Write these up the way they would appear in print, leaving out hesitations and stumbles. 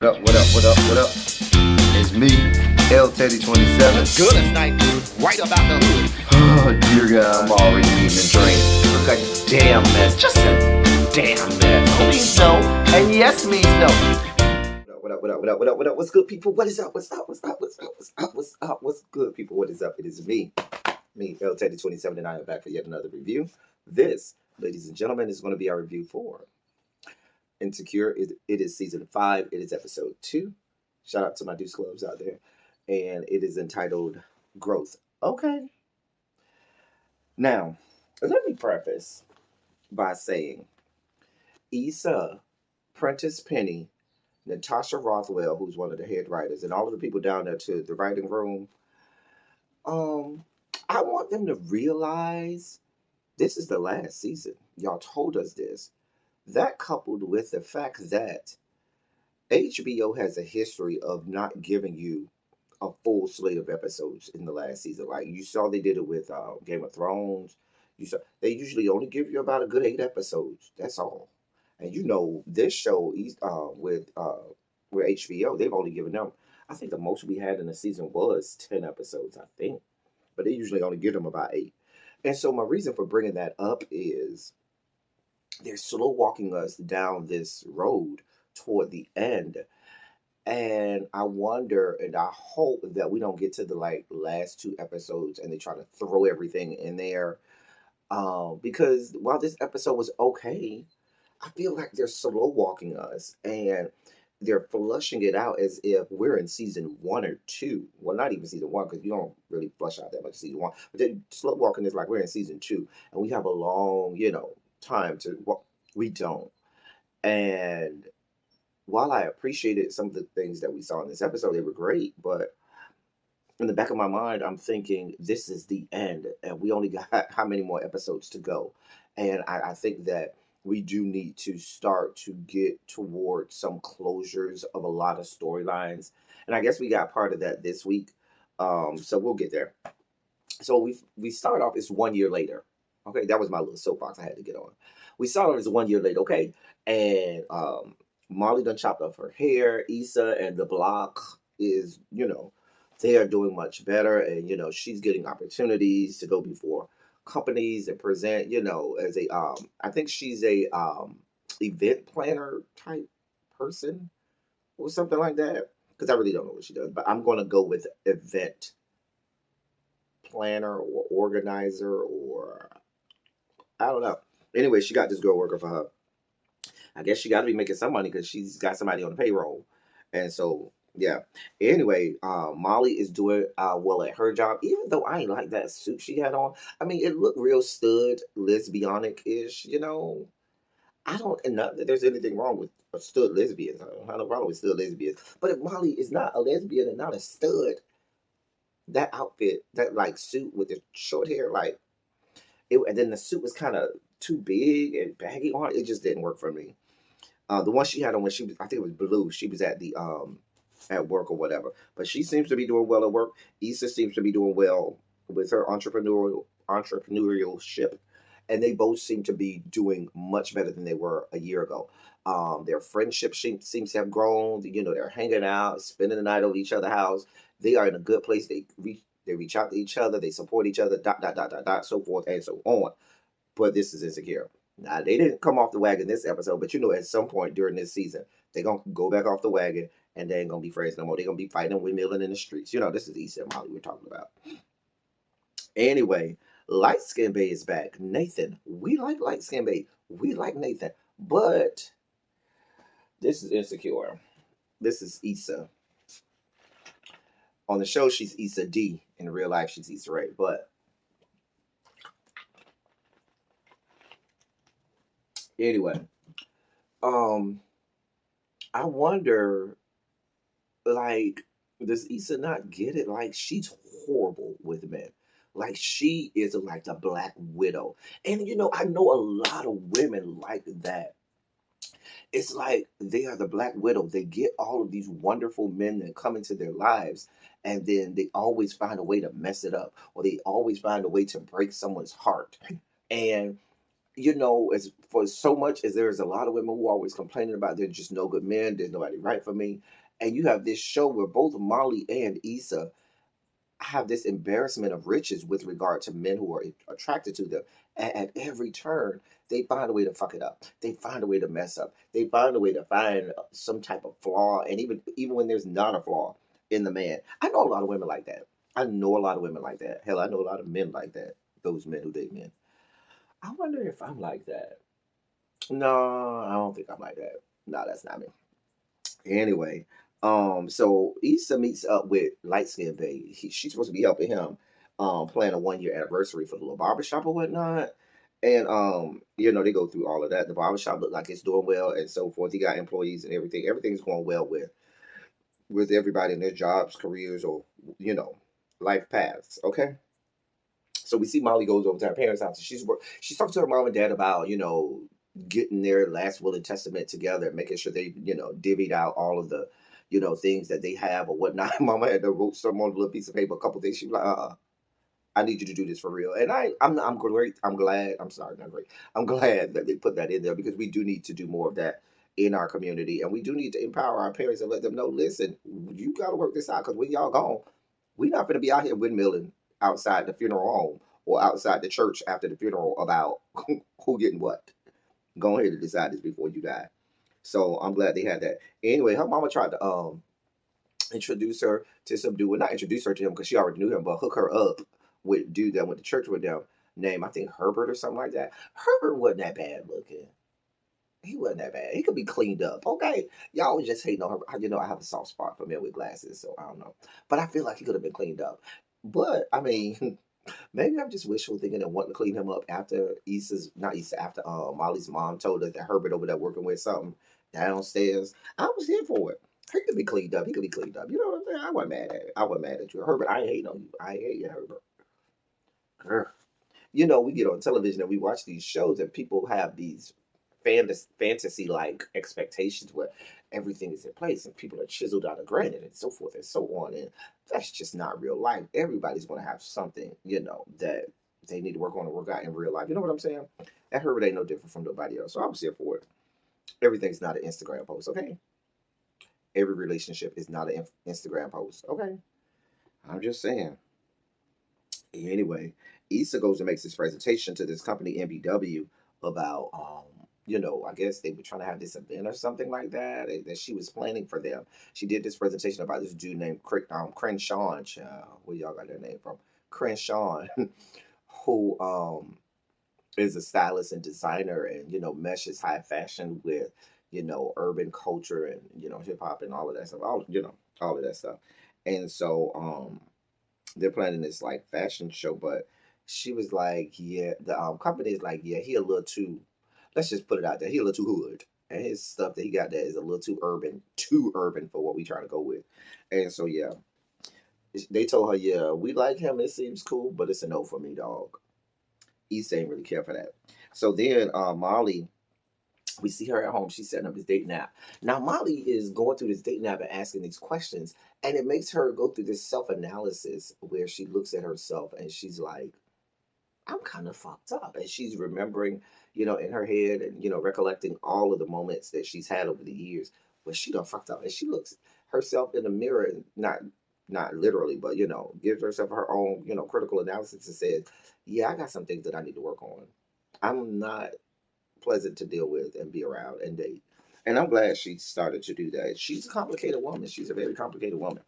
What up, what up, what up, what up? It's me, L Teddy 27. What's good? It's night right about the hood. Oh, dear God, I'm already eating and drinking. Look a damn mess. Just a damn mess. No means no, and yes means no. What up, what up, what up, what up, what up? What's good, people? What is up? What's up? What's up? What's up? What's up? What's up? What's good, people? What is up? It is me, L Teddy 27, and I am back for yet another review. This, ladies and gentlemen, is going to be our review for Insecure. It is season 5. It is episode 2. Shout out to my Deuce Clubs out there. And it is entitled Growth. Okay. Now, let me preface by saying Issa, Prentice Penny, Natasha Rothwell, who's one of the head writers, and all of the people down there to the writing room, I want them to realize this is the last season. Y'all told us this. That coupled with the fact that HBO has a history of not giving you a full slate of episodes in the last season. Like you saw, they did it with Game of Thrones. You saw they usually only give you about a good 8 episodes. That's all. And you know this show with HBO, they've only given them. I think the most we had in the season was 10 episodes. I think, but they usually only give them about 8. And so my reason for bringing that up is they're slow walking us down this road toward the end. And I wonder and I hope that we don't get to the last 2 episodes and they try to throw everything in there. Because while this episode was okay, I feel like they're slow walking us and they're flushing it out as if we're in season 1 or 2. Well, not even season 1 because you don't really flush out that much season 1. But they're slow walking is like we're in season 2 and we have a long, time to walk. We don't. And while I appreciated some of the things that we saw in this episode, they were great. But in the back of my mind, I'm thinking this is the end, and we only got how many more episodes to go. And I think that we do need to start to get towards some closures of a lot of storylines. And I guess we got part of that this week. So we'll get there. So we start off. It's 1 year later. Okay, that was my little soapbox I had to get on. We start off as 1 year later. Okay, and Molly done chopped off her hair. Issa and the block is, they are doing much better, and she's getting opportunities to go before companies and present, as a I think she's a event planner type person or something like that. Because I really don't know what she does, but I'm gonna go with event planner or organizer or I don't know. Anyway, she got this girl working for her. I guess she got to be making some money because she's got somebody on the payroll. And so, yeah. Anyway, Molly is doing well at her job, even though I ain't like that suit she had on. I mean, it looked real stud, lesbianic-ish, I don't, and not that there's anything wrong with a stud lesbian. I don't have no problem with stud lesbians. But if Molly is not a lesbian and not a stud, that outfit, that suit with the short hair, and then the suit was kind of too big and baggy on it. It just didn't work for me. The one she had on when she was, I think it was blue. She was at the at work or whatever. But she seems to be doing well at work. Issa seems to be doing well with her entrepreneurship, and they both seem to be doing much better than they were a year ago. Their friendship seems to have grown. They're hanging out, spending the night over each other's house. They are in a good place. They reach out to each other. They support each other. Dot dot dot dot dot. So forth and so on. But this is Insecure. Now they didn't come off the wagon this episode, but at some point during this season, they're gonna go back off the wagon and they ain't gonna be friends no more. They're gonna be fighting and windmilling in the streets. This is Issa and Molly we're talking about. Anyway, Light Skin Bay is back. Nathan, we like Light Skin Bay. We like Nathan, but this is Insecure. This is Issa. On the show, she's Issa D. In real life, she's Issa Rae. But anyway, I wonder, does Issa not get it? She's horrible with men. She is like the Black Widow. And I know a lot of women like that. It's like they are the Black Widow. They get all of these wonderful men that come into their lives, and then they always find a way to mess it up, or they always find a way to break someone's heart. And as for so much as there's a lot of women who are always complaining about there's just no good men, there's nobody right for me. And you have this show where both Molly and Issa have this embarrassment of riches with regard to men who are attracted to them. And at every turn, they find a way to fuck it up. They find a way to mess up. They find a way to find some type of flaw. And even when there's not a flaw in the man, I know a lot of women like that. I know a lot of women like that. Hell, I know a lot of men like that. Those men who date men. I wonder if I'm like that. No, I don't think I'm like that. No, that's not me. Anyway, so Issa meets up with light skinned babe. She's supposed to be helping him plan a 1 year anniversary for the little barbershop or whatnot. And they go through all of that. The barbershop look like it's doing well and so forth. He got employees and everything. Everything's going well with everybody in their jobs, careers, or you know, life paths. Okay. So we see Molly goes over to her parents' house and she's talking to her mom and dad about, getting their last will and testament together, making sure they, divvied out all of the, things that they have or whatnot. Mama had to wrote something on a little piece of paper, a couple things. She was like, I need you to do this for real. And I'm great. I'm glad. I'm sorry, not great. I'm glad that they put that in there because we do need to do more of that in our community. And we do need to empower our parents and let them know, listen, you got to work this out because when y'all gone, we're not going to be out here windmilling outside the funeral home or outside the church after the funeral about who getting what. Go ahead and decide this before you die. So I'm glad they had that. Anyway, her mama tried to introduce her to some dude. Well, not introduce her to him because she already knew him, but hook her up with dude that went to church with them. Name I think Herbert or something like that. Herbert wasn't that bad looking. He wasn't that bad. He could be cleaned up. Okay, y'all was just hating on her. I have a soft spot for men with glasses, so I don't know. But I feel like he could have been cleaned up. But I mean, maybe I'm just wishful thinking and wanting to clean him up after not Issa, after Molly's mom told us that Herbert over there working with something downstairs. I was here for it. He could be cleaned up. He could be cleaned up. You know what I'm saying? I wasn't mad at it. I wasn't mad at you. Herbert, I ain't hating on you. I ain't hating Herbert. Grr. We get on television and we watch these shows and people have these fantasy like expectations where everything is in place and people are chiseled out of granite and so forth and so on. And that's just not real life. Everybody's going to have something, that they need to work on and work out in real life. You know what I'm saying? And Herbert ain't no different from nobody else. So I was here for it. Everything's not an Instagram post, okay? Every relationship is not an Instagram post, okay? I'm just saying. Anyway, Issa goes and makes this presentation to this company, MBW, about, I guess they were trying to have this event or something like that that she was planning for them. She did this presentation about this dude named Crenshaw. Where y'all got their name from? Crenshaw, who is a stylist and designer and, meshes high fashion with, urban culture and, hip hop and all of that stuff. All of that stuff. And so, they're planning this like fashion show, but she was like, yeah, the company is like, yeah, he a little too. Let's just put it out there. He a little too hood, and his stuff that he got there is a little too urban for what we trying to go with. And so yeah, they told her, yeah, we like him. It seems cool, but it's a no for me, dog. Issa ain't really care for that. So then Molly, we see her at home. She's setting up his dating app. Now Molly is going through this dating app and asking these questions, and it makes her go through this self analysis where she looks at herself and she's like, I'm kind of fucked up. And she's remembering, in her head and, recollecting all of the moments that she's had over the years where she done fucked up. And she looks herself in the mirror and not literally, but, gives herself her own, critical analysis and says, yeah, I got some things that I need to work on. I'm not pleasant to deal with and be around and date. And I'm glad she started to do that. She's a complicated woman. She's a very complicated woman.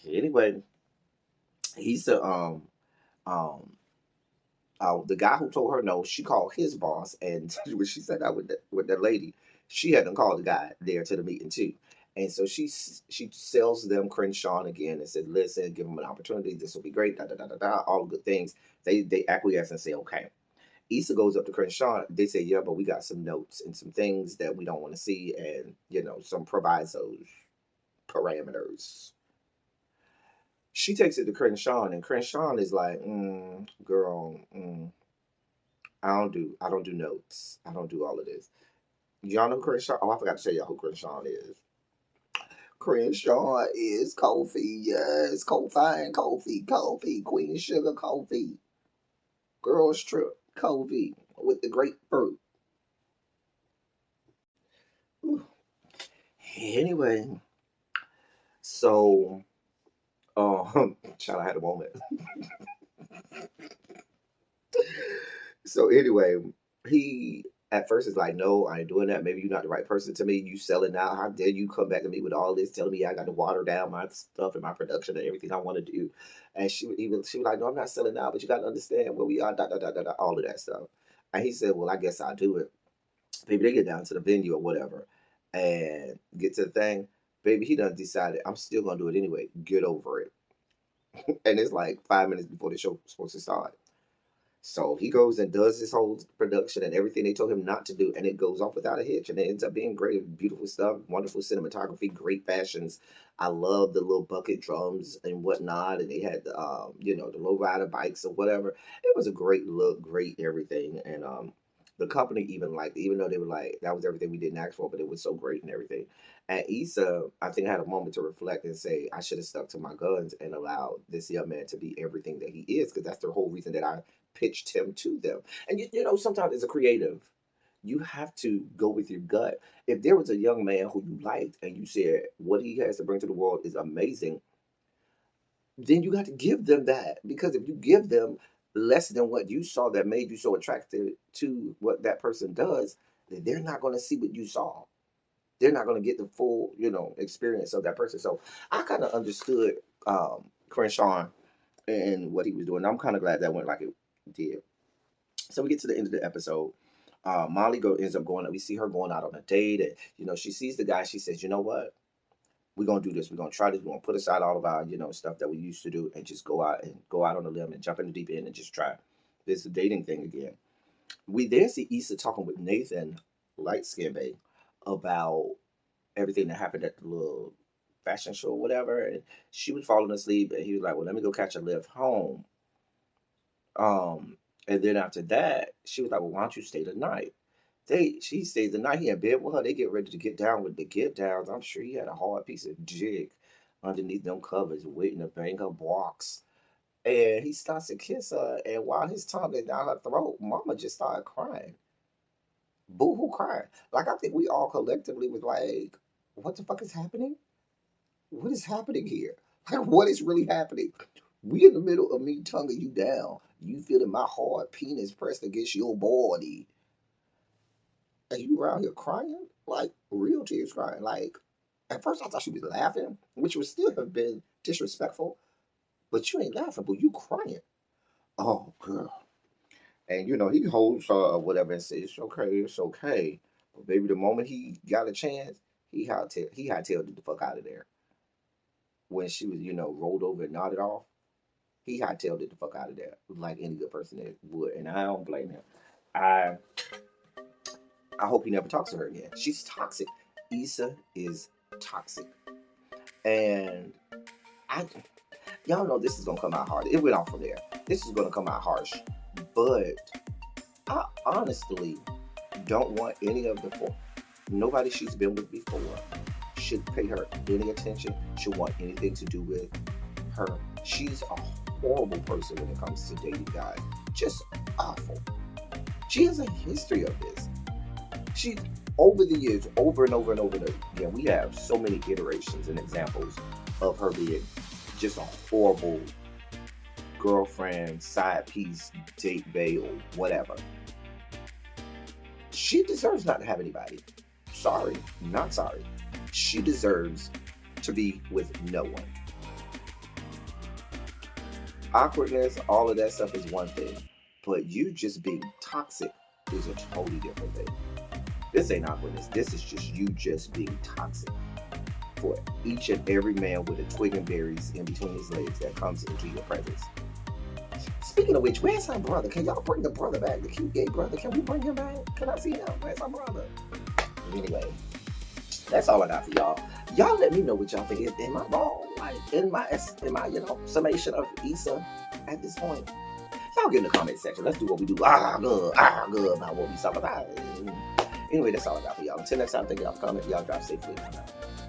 Anyway, he's um the guy who told her no, she called his boss, and when she said that with that lady, she had to call the guy there to the meeting too. And so she sells them Crenshaw again and said, "Listen, give them an opportunity. This will be great. Da da da da da. All good things." They acquiesce and say, "Okay." Issa goes up to Crenshaw. They say, "Yeah, but we got some notes and some things that we don't want to see, and some provisos, parameters." She takes it to Crenshaw, and Crenshaw is like, "Girl, I don't do notes. I don't do all of this." Y'all know Crenshaw? Oh, I forgot to tell y'all who Crenshaw is. Crenshaw is Kofi. Yes, Kofi and Kofi, Queen Sugar Kofi. Girls Trip Kofi. with the grapefruit. Ooh. Anyway, so child, I had a moment. So anyway, he at first is like, no, I ain't doing that. Maybe you're not the right person to me. You selling out. How dare you come back to me with all this, telling me I got to water down my stuff and my production and everything I want to do. And she was like, no, I'm not selling out, but you got to understand where we are, all of that stuff. And he said, well, I guess I'll do it. Maybe they get down to the venue or whatever and get to the thing. Baby, he done decided I'm still gonna do it anyway. Get over it. And it's like 5 minutes before the show was supposed to start. So he goes and does his whole production and everything they told him not to do, and it goes off without a hitch, and it ends up being great, beautiful stuff, wonderful cinematography, great fashions. I love the little bucket drums and whatnot, and they had the the low rider bikes or whatever. It was a great look, great everything, and the company even liked it, even though they were like that was everything we didn't ask for, but it was so great and everything. And Issa, I think, had a moment to reflect and say, I should have stuck to my guns and allowed this young man to be everything that he is, because that's the whole reason that I pitched him to them. And sometimes as a creative, you have to go with your gut. If there was a young man who you liked and you said what he has to bring to the world is amazing, then you got to give them that. Because if you give them less than what you saw that made you so attracted to what that person does, then they're not going to see what you saw. They're not going to get the full, experience of that person. So I kind of understood Crenshaw and what he was doing. I'm kind of glad that went like it did. So we get to the end of the episode. Molly ends up going. We see her going out on a date, and she sees the guy. She says, "You know what? We're gonna do this. We're gonna try this. We're gonna put aside all of our stuff that we used to do, and just go out on a limb and jump in the deep end and just try this dating thing again." We then see Issa talking with Nathan, light skinned babe, about everything that happened at the little fashion show or whatever, and she was falling asleep, and he was like, "Well, let me go catch a lift home." And then after that, she was like, "Well, why don't you stay the night?" She stays the night. He in bed with her. They get ready to get down with the get downs. I'm sure he had a hard piece of jig underneath them covers, waiting to bang her box. And he starts to kiss her, and while his tongue is down her throat, Mama just started crying, boo-hoo crying. Like I think we all collectively was like, "What the fuck is happening? What is happening here? Like, what is really happening? We in the middle of me tonguing you down. You feeling my hard penis pressed against your body. And you around here crying? Like, real tears crying. Like, at first I thought she was laughing, which would still have been disrespectful. But you ain't laughing, but you crying. Oh, girl. And, he holds her or whatever and says, it's okay. But baby, the moment he got a chance, he hightailed the fuck out of there. When she was, rolled over and nodded off, he hightailed it the fuck out of there, like any good person that would, and I don't blame him. I I hope he never talks to her again. She's toxic. Issa is toxic, and I y'all know this is gonna come out hard. It went off from there. This is gonna come out harsh, but I honestly don't want any of the four. Nobody she's been with before should pay her any attention. Should want anything to do with her. She's a horrible person when it comes to dating guys. Just awful. She has a history of this. She, over the years, over and over and over again, we have so many iterations and examples of her being just a horrible girlfriend, side piece, date bae, or whatever. She deserves not to have anybody. Sorry, not sorry. She deserves to be with no one. Awkwardness, all of that stuff is one thing, but you just being toxic is a totally different thing. This ain't awkwardness. This is just you just being toxic for each and every man with a twig and berries in between his legs that comes into your presence. Speaking of which, where's our brother? Can y'all bring the brother back? The cute gay brother? Can we bring him back? Can I see him? Where's our brother? Anyway, that's all I got for y'all. Y'all let me know what y'all think. Am I wrong? Like in my summation of Issa at this point? Y'all get in the comment section. Let's do what we do. Good, about what we talk about. Anyway, that's all I got for y'all. Until next time, thank y'all for coming. Y'all drive safely.